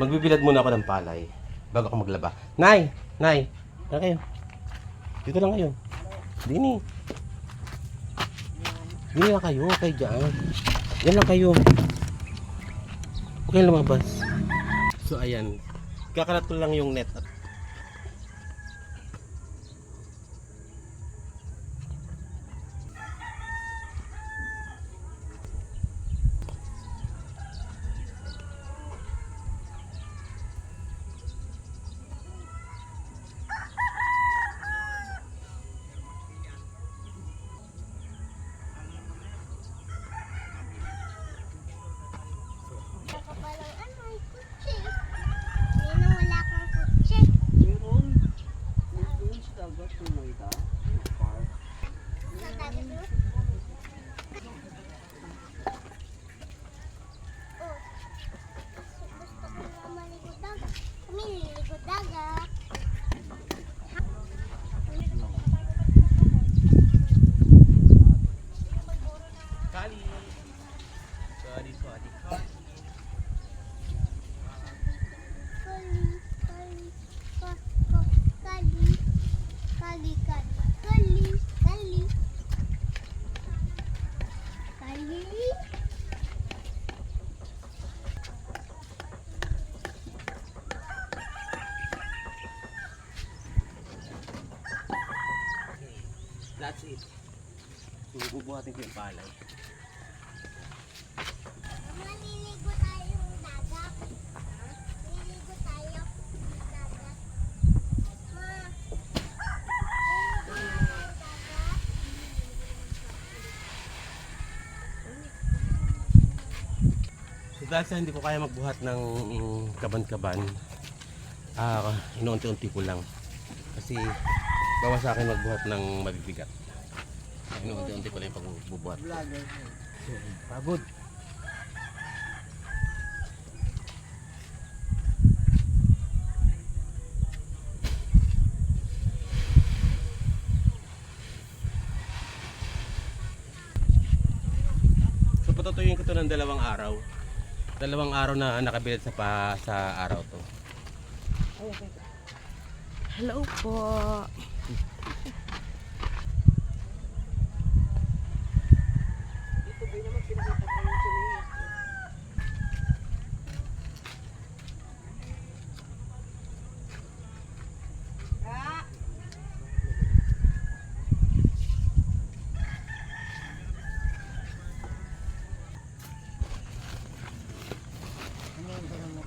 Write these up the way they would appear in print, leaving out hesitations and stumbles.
Magbibilad muna ako ng palay bago ako maglaba. Nay! Nay! Saan kayo? Dito lang kayo. Dini. Dini lang kayo. Kayo dyan. Yan lang kayo. Huwag kayong lumabas. So ayan. Kakalat ko lang yung net. That's it. So, bubuhatin ko yung palay. Maliligo tayo ng dagat. Maliligo tayo ng dagat. So dahil sa hindi ko kaya magbuhat ng kaban-kaban, inuunti-unti ko lang. Kasi bawa sa akin magbuhat ng mabibigat. Inuunti-unti ko lang yung pagbubuhat. So, pagod. So patutuyuin ko ito ng 2 araw. 2 araw na nakabilad sa araw to. Hello po.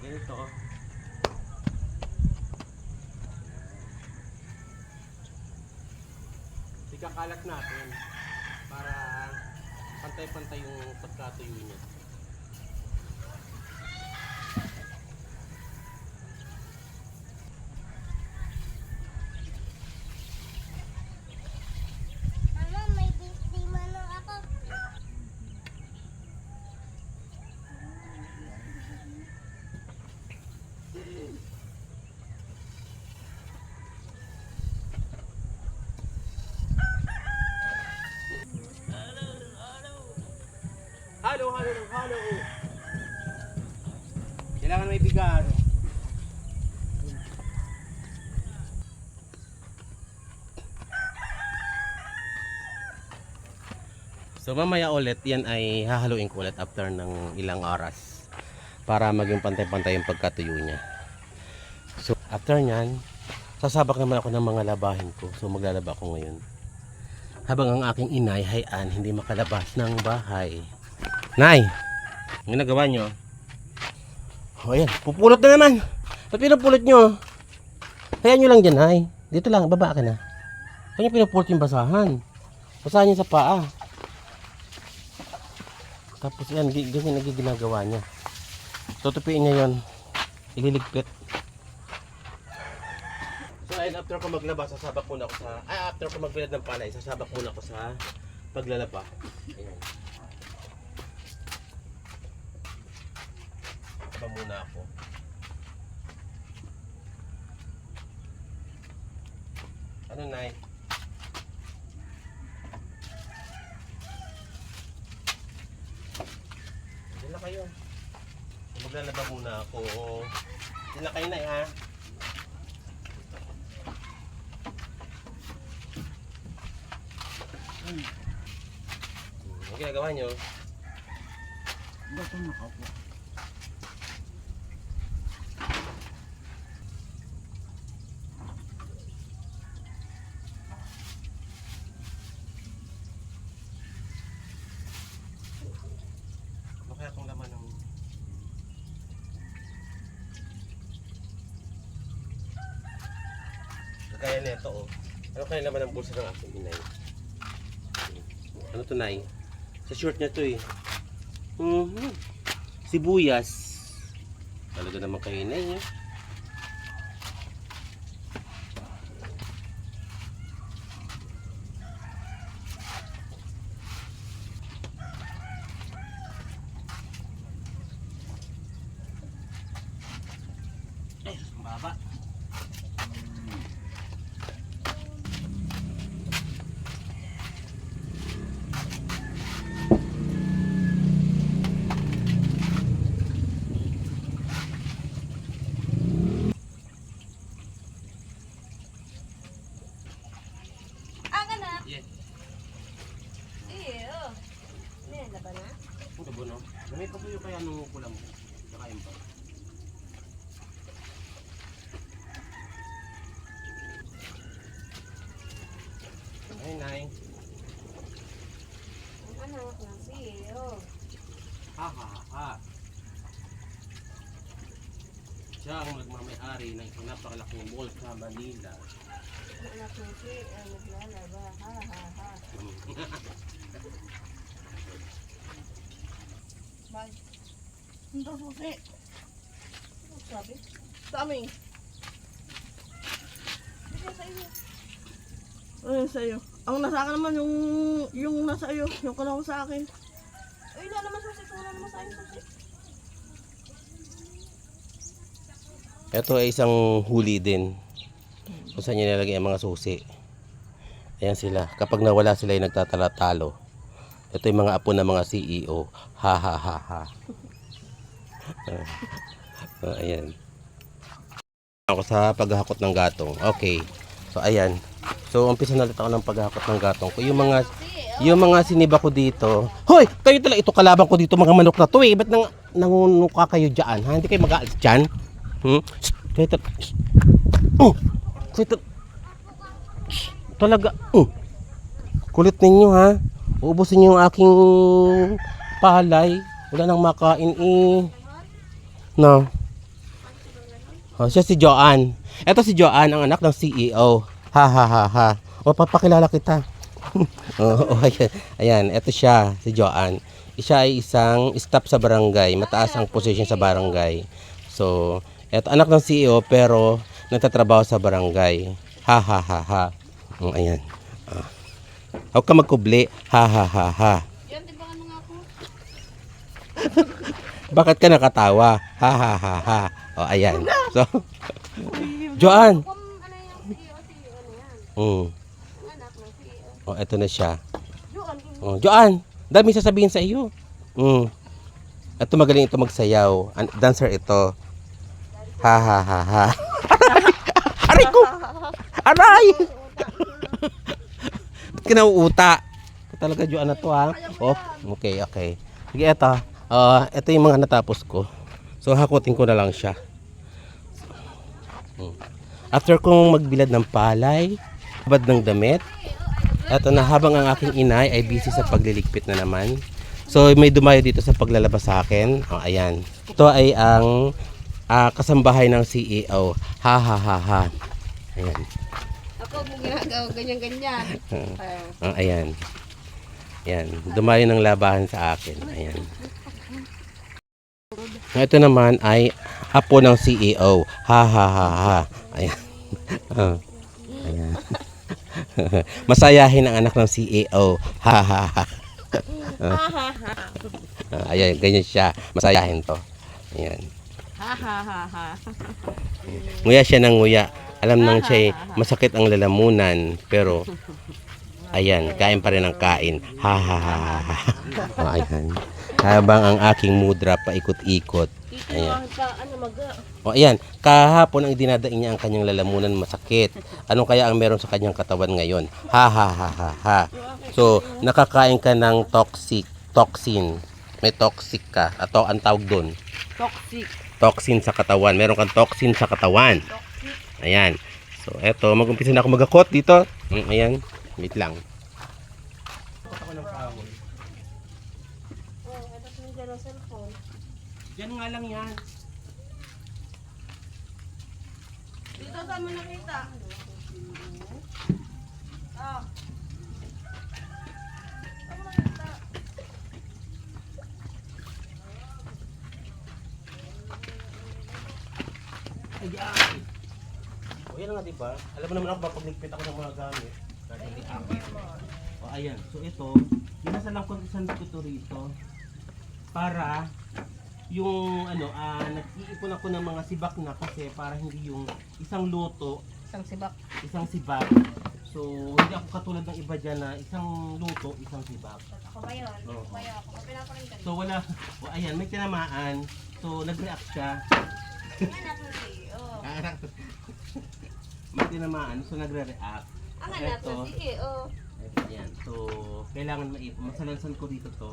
Ganito. Ikakalat natin para pantay-pantay yung pagkatuyo niya. Mama, may birthday manok ako. Halo. Kailangan may bigas. So mamaya ulit, yan ay hahaluin ko ulit after ng ilang oras para maging pantay-pantay yung pagkatuyo niya. So after nyan, sasabak naman ako ng mga labahin ko. So maglalaba ako ngayon. Habang ang aking inay, hayan, hindi makalabas ng bahay. Nay! Ang ginagawa nyo? O ayan, pupulot na naman. Ba't pinupulot nyo? Hayaan nyo lang dyan, Nay. Dito lang, baba ka na. Kanya pinupulot yung basahan. Basahan niya sa paa. Tapos yan, ganyan ang ginagawa niya. Tutupiin niya yon, ililigpit. So ayun, after ko maglaba, sasabak muna ako sa... after ko magbilad ng palay, sasabak muna ako sa paglalaba. Ayan. Saba muna ako. Ano, Nay? Diyan na kayo. Maglalaba muna ako. Sila kayo na ha. Ang ginagawa nyo? Ba't ang nakaupo? Ano kaya kung laman ng... Kagaya nito oh. Ano kaya laman ng bulsa ng aking inay? Ano to, Nay? Sa short niya to eh. Sibuyas. Talaga naman kayo inay eh. Ay, ang baba. Aga na. Yes. Iyo. Nila ba na? Ang dabo no? May pabuyo kaya nung kulam mo. Saka yung pa. Ay, Nay. Ang anak ng CEO. Ha ha ha. Siya ang magmamayari ng isang napakalaking mall sa Manila. Ang anak ng CEO. Naglalaba. Ha ha ha. Bye. Ito susi. Ano sabi? Sa amin. Ito sa iyo. Ayun sa'yo. Ang nasa akin naman yung nasa iyo. Yung kalawang sa akin. Uy, wala naman susi. Wala naman sa iyo susi. Ito ay isang huli din. Kung saan niya nilagay ang mga susi. Ayan sila. Kapag nawala sila ay nagtatalo-talo. Ito yung mga apo ng mga CEO. Ha ha ha ha. Ayan. Ako sa paghahakot ng gatong. Okay. So ayan. So umpisa na ulit ako ng paghahakot ng gatong ko. Yung mga siniba ko dito. Hoy! Kayo talaga ito kalaban ko dito mga manok na to eh. Ba't nangunuka kayo dyan? Ha? Hindi kayo mag-aalis dyan? Shh! Kayo talaga. Shh! Kayo talaga. Kulit ninyo ha. Uubusin niyo yung aking palay. Wala nang makain eh. No. Oh, siya si Joanne. Ito si Joanne, ang anak ng CEO. Ha ha ha ha. O, papakilala kita. Ayan. Ayan, ito siya, si Joanne. Siya ay isang staff sa barangay. Mataas ang position sa barangay. So, ito anak ng CEO pero nagtatrabaho sa barangay. Ha ha ha ha. Ayan. Huwag ka magkubli. Ha ha ha ha. Yan, di ba ano nga ako? Bakit ka nakatawa? Ha ha ha ha. O, ayan. So, Joanne. Kung ano yung CEO, ano yan? Mm. Ang anak ng CEO. O, eto na siya. Doon. O, Joanne, dami sasabihin sa iyo. Ito magaling ito magsayaw. Dancer ito. Ha ha ha ha. Aray ko! Aray! Ba't ka nauuta? Talaga Joanne na to ha. Oh, okay, okay. Sige, eto. Ito yung mga natapos ko. So, hakutin ko na lang siya. After kong magbilad ng palay, babad ng damit, eto na habang ang aking inay ay busy sa pagliligpit na naman. So, may dumayo dito sa paglalabas sa akin. Oh, ayan. Ito ay ang kasambahay ng CEO. Ha ha ha ha. Ayan. Ako kung ginagawa ganyan-ganyan. Ayan. Ayan. Dumayo ng labahan sa akin. Ayan. Ito naman ay apo ng CEO. Ha ha ha ha. Ayan. Ayan. Masayahin ang anak ng CEO. Ha ha ha. Ayan, ganyan siya. Masayahin to. Ayan. Ha ha ha ha. Nguya siya ng nguya. Alam nang siya masakit ang lalamunan. Pero, ayan, kain pa rin ang kain. Ha ha ha ha. Ayan. Habang ang aking mudra paikot-ikot. Kikinuha pa, ano maga. O ayan, kahapon ang dinadaing niya ang kanyang lalamunan masakit. Ano kaya ang meron sa kanyang katawan ngayon? Ha ha ha ha ha. So, nakakain ka ng toxin. May toxic ka. Ato ang tawag doon. Toxic. Toxin sa katawan. Meron kang toxin sa katawan. Ayan. So, eto, mag-umpisa na ako magakot dito. Ayan, wait lang. Oh, ano sa dyan ang cellphone? Diyan nga lang yan. Dito saan mo nakita? Ah. Saan mo nakita? Ayan. O yan nga diba? Alam mo naman ako mapagligpit ako ng mga gamit. Kahit hindi akin. O ayan. So ito, ginasalang ko isang dito rito. Para yung ano, nag-iipon ako ng mga sibak na kasi para hindi yung isang luto, Isang sibak. isang sibak. So hindi ako katulad ng iba dyan na isang luto, isang sibak. Ako ba yun? Oo. Ako yun. Ako pinaparinggan. So wala, o ayan, may tinamaan. So nag-react siya. Anak mo si. Oh. May tinamaan, so nagre-react. Ang anak Eto. mo sige. Oh. Ayan. So, kailangan masalansan ko dito to.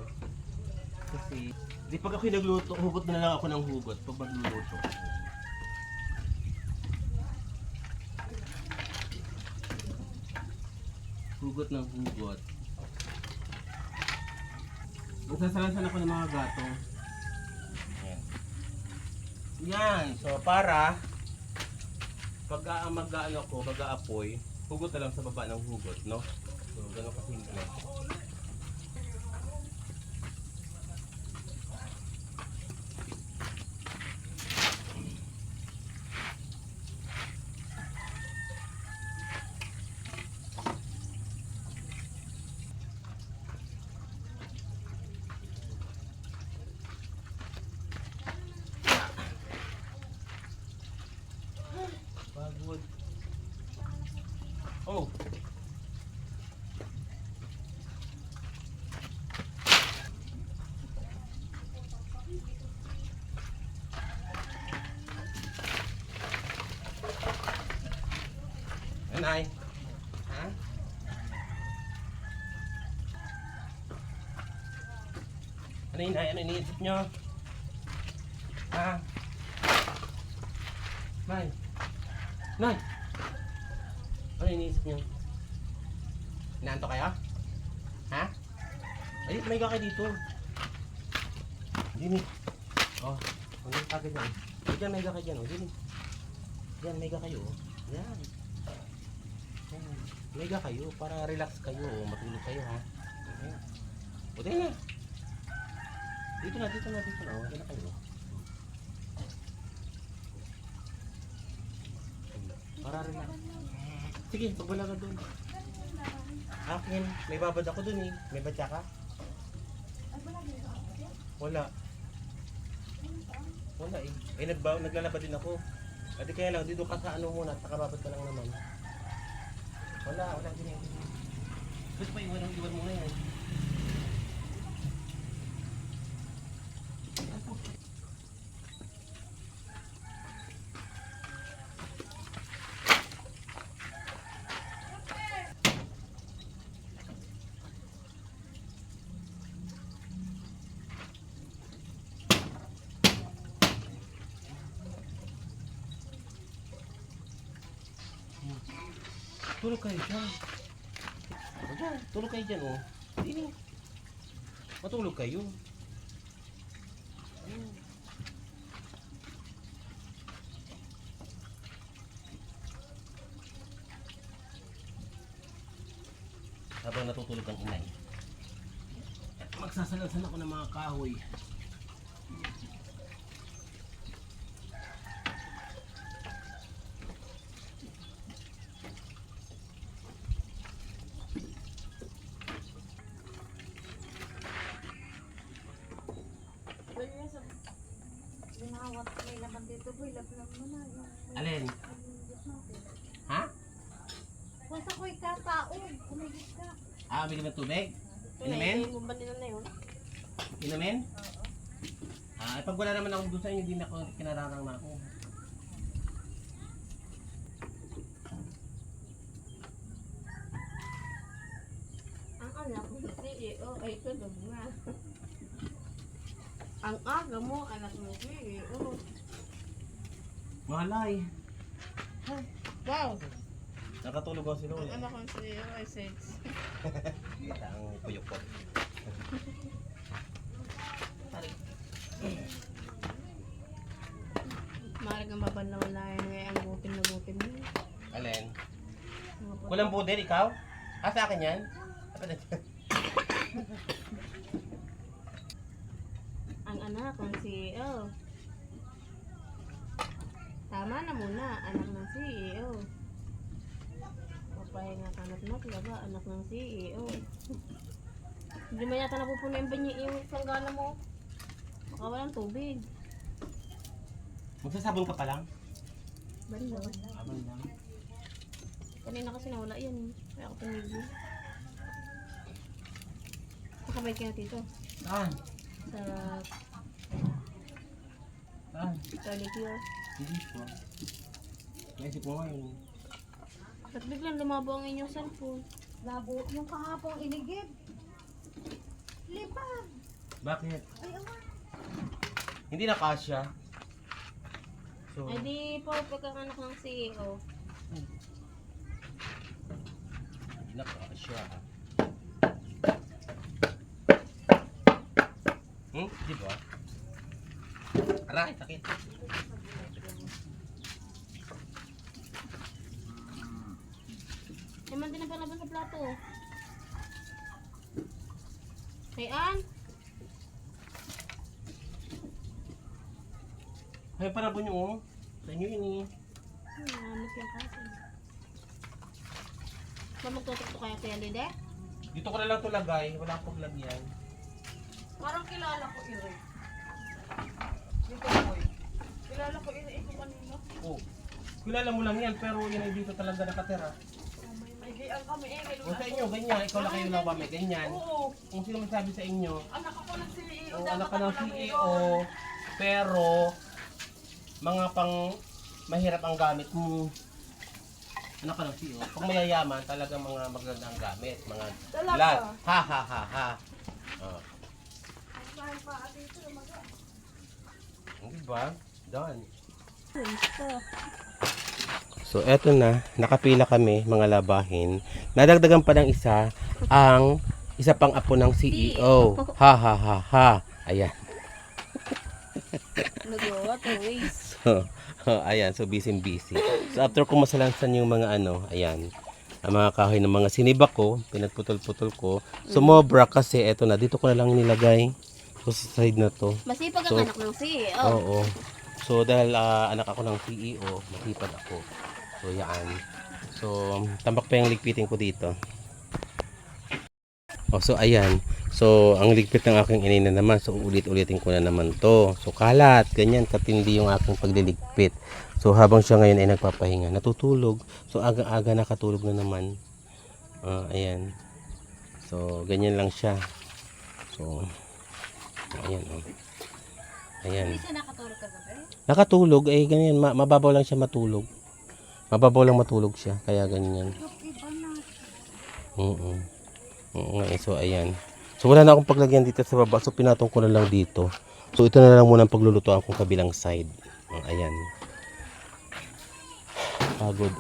Kasi, di pag ako'y nagluto, hugot na lang ako ng hugot pag magluluto. Hugot ng hugot. Magsasalansan ako ng mga gatong. Ayan. Yan. So, para pag mag-ano ko, mag-aapoy, hugot na lang sa baba ng hugot, no? So, gano'n kasimple. Pagod. Oh! Nanay. Ha? Ano yun, Nay? Ano iniisip nyo? Ha? Nay? Nay! Ano iniisip nyo? Inaanto kayo? Ha? Ay, may ka kayo dito. Dini. Oh, ano yung kagad yan? Diyan, may ka kayo dyan, oh. Dini. Diyan, may ka kayo, oh. Yan. Yan. May ka kayo, para relax kayo, oh. Matulog kayo, ha? Ayan. O, dahil na. Dito na, dito na, dito na, oh. Diyan na kayo, oh. Para relax. Sige, pagbala ka doon. Akin, may babad ako doon eh. May badya ka? Wala. Wala eh. Eh, naglalaba din ako. Adi kaya lang, dito ka sa ano muna, takababad ka lang naman. Wala din eh. Gusto pa iwan mo na yan. Tulog kayo dyan. O dyan, tulog kayo dyan, oh. Dini. Matulog kayo. Ayun. Habang natutulog ang inay, magsasalansan ako ng mga kahoy. Binawat may laman dito. Boy, laplam mo na. Alin? Ha? Basta ko'y kataog. Kumigit ka. Bili mo tubig? Inumin? Yung bandilan na yun. Inumin? Pag wala naman ako doon sa inyo, hindi na ako kinararang na ako. Ang anak mo si CEO ay tulog na. Ang aga mo, anak mo CEO. Malay. Wow! Nakatulog ako si Ang Lola. anak mo CEO ay 6. Kita ang puyok ko. Maragang babanlawan ngayon ang gutim na gutim mo. Alin? Kulang puder, ikaw? Sa akin yan? Ang anak ng CEO. Tama na muna, anak ng CEO. Papahinga ka na't maglaba, anak ng CEO. Hindi mo yata napupuno yung banyo yung sanggana mo. Baka walang tubig. Magsasabon ka pa lang? Banda. Abang lang. Kanina kasi nawala yan eh. Kaya ako tumigil. Nakabay ka na dito. Saan? Sa Saan? pedicure. Hindi po. Naisip mo ngayon. Ba't biglang lumabo ang inyong cellphone? Labo yung kahapong inigib. Lipad. Bakit? Ay, awan. Hindi na kasya. So, Ay di po pagkakanak ng CEO. hindi na kasya. Di ba? Aray, sakit. Ay man din ang palaban sa plato. Hey Ann? Ay, para po nyo, sa inyo yun eh. Namit yung kasi. Ba magtutok kaya kaya Lide? Dito ko na lang ito lagay, wala akong lagyan. Parang kilala ko iri. Dito ko kilala ko iri ito kanina. Oh, kilala mo lang yan, pero yan ay dito talaga nakatira. May gayaan kami eh. O sa inyo, ganyan, ikaw lang kayo lang kami, ganyan. Oo. Kung sino masabi sa inyo, Anak ako ng CEO. o dapat anak ka ako ng lang CEO, yun. pero mga pang mahirap ang gamit mo. Anak ka ng CEO. Pag mayayaman, talagang mga magandang gamit. Mga Talaga? lat. Ha ha ha ha. Oh. Hindi ba? Done. So eto na, nakapila kami mga labahin. Nadagdagan pa ng isa ang isa pang apo ng CEO. Ha ha ha ha. Ayan. Nagawa to waste. Ayan, so busy. So after ko masalansan yung mga ano, ayan, ang mga kahoy ng mga sinibak ko, pinagputol-putol ko. Sumobra kasi eto na, dito ko na lang nilagay. So sa side na to. Masipag ang So, anak ng CEO. Oo. So dahil anak ako ng CEO, masipag ako. So yan. So tambak pa yung ligpitin ko dito. So ayan. So ang ligpit ng aking inina naman, so ulit-ulitin ko na naman to. So kalat, ganyan katindi yung aking pagliligpit. So habang siya ngayon ay nagpapahinga, natutulog. So aga-aga nakatulog na naman. Ayan. So ganyan lang siya. So ayan oh. Ayan. Hindi siya nakatulog kagabi? Nakatulog ay ganyan, mababaw lang siya matulog. Mababaw lang matulog siya, kaya ganyan. Oo. Oo, so ayan. So wala na akong paglagyan dito sa baba, so pinatong ko na lang dito. So ito na lang muna ang paglulutuan kong kabilang side. Ayan. Pagod.